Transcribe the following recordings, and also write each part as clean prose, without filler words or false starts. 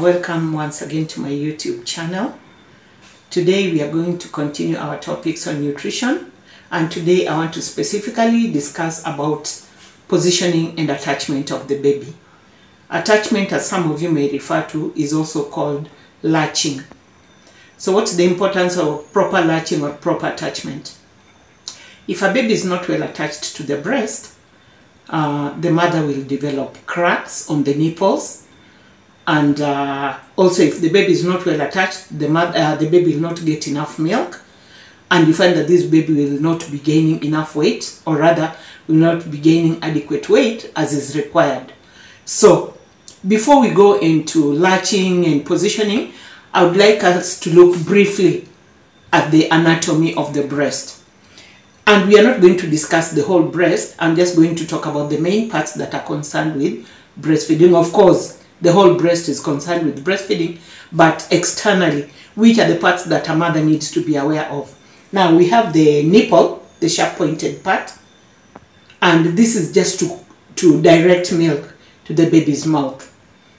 welcome once again to my YouTube channel. Today we are going to continue our topics on nutrition, and today I want to specifically discuss about positioning and attachment of the baby. Attachment, as some of you may refer to, is also called latching. So what's the importance of proper latching or proper attachment? If a baby is not well attached to the breast, the mother will develop cracks on the nipples, and also if the baby is not well attached, the baby will not get enough milk, and you find that this baby will not be gaining enough weight, or rather will not be gaining adequate weight as is required. So before we go into latching and positioning, I would like us to look briefly at the anatomy of the breast. And we are not going to discuss the whole breast. I'm just going to talk about the main parts that are concerned with breastfeeding. Of course, the whole breast is concerned with breastfeeding, but externally, which are the parts that a mother needs to be aware of. Now, we have the nipple, the sharp-pointed part, and this is just to direct milk to the baby's mouth.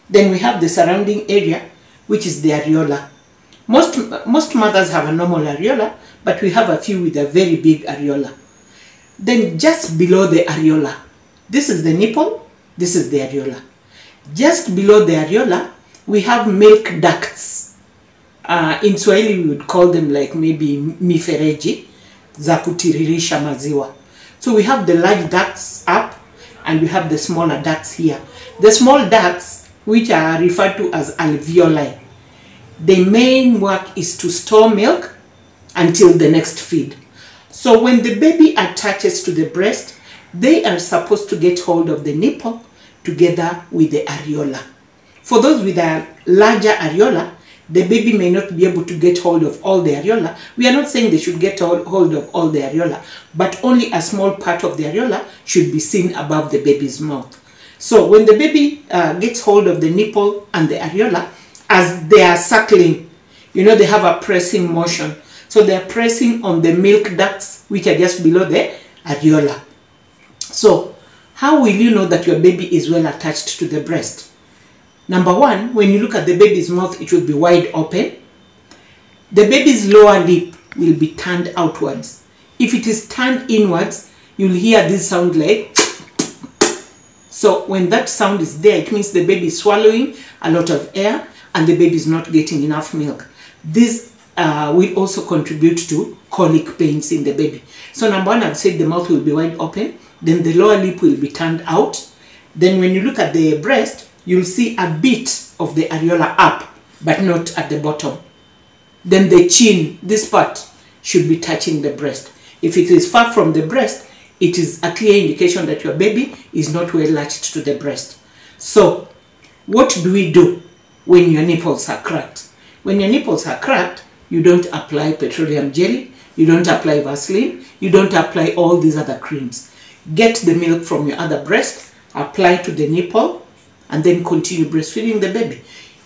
Then we have the surrounding area, which is the areola. Most mothers have a normal areola, but we have a few with a very big areola. Then just below the areola, this is the nipple, this is the areola. Just below the areola, we have milk ducts. In Swahili, we would call them like maybe mifereji, za kutiririsha maziwa. So we have the large ducts up, and we have the smaller ducts here. The small ducts, which are referred to as alveoli, the main work is to store milk until the next feed. So when the baby attaches to the breast, they are supposed to get hold of the nipple together with the areola. For those with a larger areola, the baby may not be able to get hold of all the areola. We are not saying they should get hold of all the areola, but only a small part of the areola should be seen above the baby's mouth. So when the baby gets hold of the nipple and the areola, as they are suckling, you know, they have a pressing motion. So they are pressing on the milk ducts, which are just below the areola. So how will you know that your baby is well attached to the breast? Number one, when you look at the baby's mouth, it will be wide open. The baby's lower lip will be turned outwards. If it is turned inwards, you'll hear this sound like. So when that sound is there, it means the baby is swallowing a lot of air and the baby is not getting enough milk. This will also contribute to colic pains in the baby. So number one, I've said the mouth will be wide open. Then the lower lip will be turned out. Then when you look at the breast, you'll see a bit of the areola up, but not at the bottom. Then the chin, this part, should be touching the breast. If it is far from the breast, it is a clear indication that your baby is not well latched to the breast. So, what do we do when your nipples are cracked? When your nipples are cracked, you don't apply petroleum jelly, you don't apply Vaseline, you don't apply all these other creams. Get the milk from your other breast, apply to the nipple, and then continue breastfeeding the baby.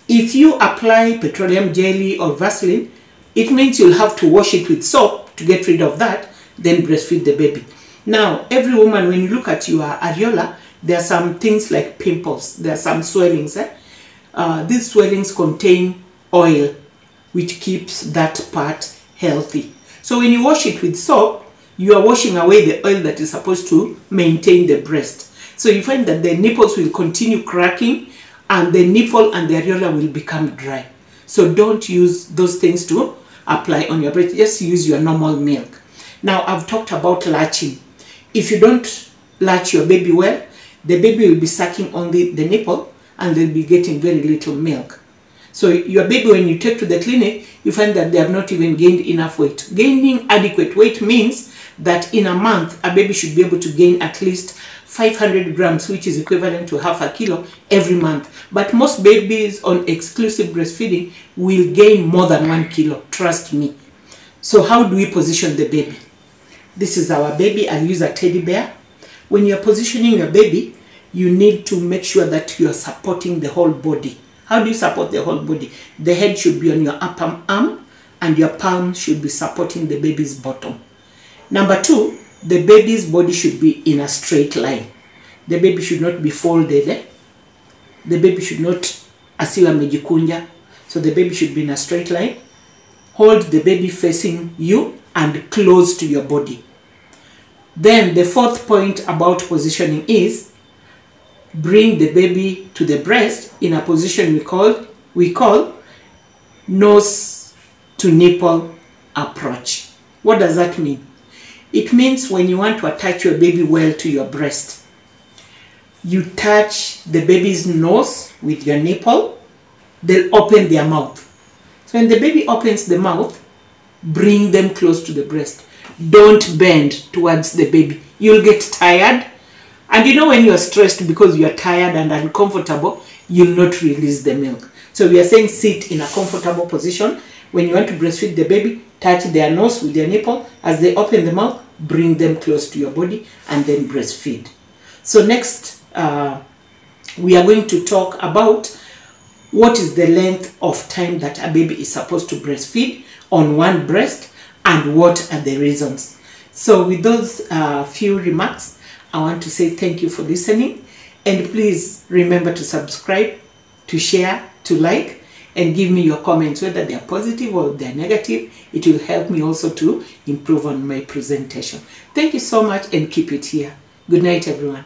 If you apply petroleum jelly or Vaseline, it means you'll have to wash it with soap to get rid of that, then breastfeed the baby. Now, every woman, when you look at your areola, there are some things like pimples, there are some swellings. These swellings contain oil, which keeps that part healthy. So when you wash it with soap, you are washing away the oil that is supposed to maintain the breast. So you find that the nipples will continue cracking, and the nipple and the areola will become dry. So don't use those things to apply on your breast. Just use your normal milk. Now, I've talked about latching. If you don't latch your baby well, the baby will be sucking only the nipple and they'll be getting very little milk. So your baby, when you take to the clinic, you find that they have not even gained enough weight. Gaining adequate weight means that in a month, a baby should be able to gain at least 500 grams, which is equivalent to half a kilo every month. But most babies on exclusive breastfeeding will gain more than 1 kilo, trust me. So how do we position the baby? This is our baby. I'll use a teddy bear. When you're positioning your baby, you need to make sure that you are supporting the whole body. How do you support the whole body? The head should be on your upper arm, and your palm should be supporting the baby's bottom. Number two, the baby's body should be in a straight line. The baby should not be folded. The baby should not asiwe amejikunja. So the baby should be in a straight line. Hold the baby facing you and close to your body. Then the fourth point about positioning is bring the baby to the breast in a position we call nose to nipple approach. What does that mean? It means when you want to attach your baby well to your breast, you touch the baby's nose with your nipple, they'll open their mouth. So when the baby opens the mouth, bring them close to the breast. Don't bend towards the baby. You'll get tired. And you know when you're stressed because you're tired and uncomfortable, you'll not release the milk. So we are saying sit in a comfortable position. When you want to breastfeed the baby, touch their nose with your nipple. As they open the mouth, bring them close to your body and then breastfeed. So next, we are going to talk about what is the length of time that a baby is supposed to breastfeed on one breast and what are the reasons. So with those few remarks, I want to say thank you for listening, and please remember to subscribe, to share, to like, and give me your comments, whether they are positive or they are negative. It will help me also to improve on my presentation. Thank you so much and keep it here. Good night, everyone.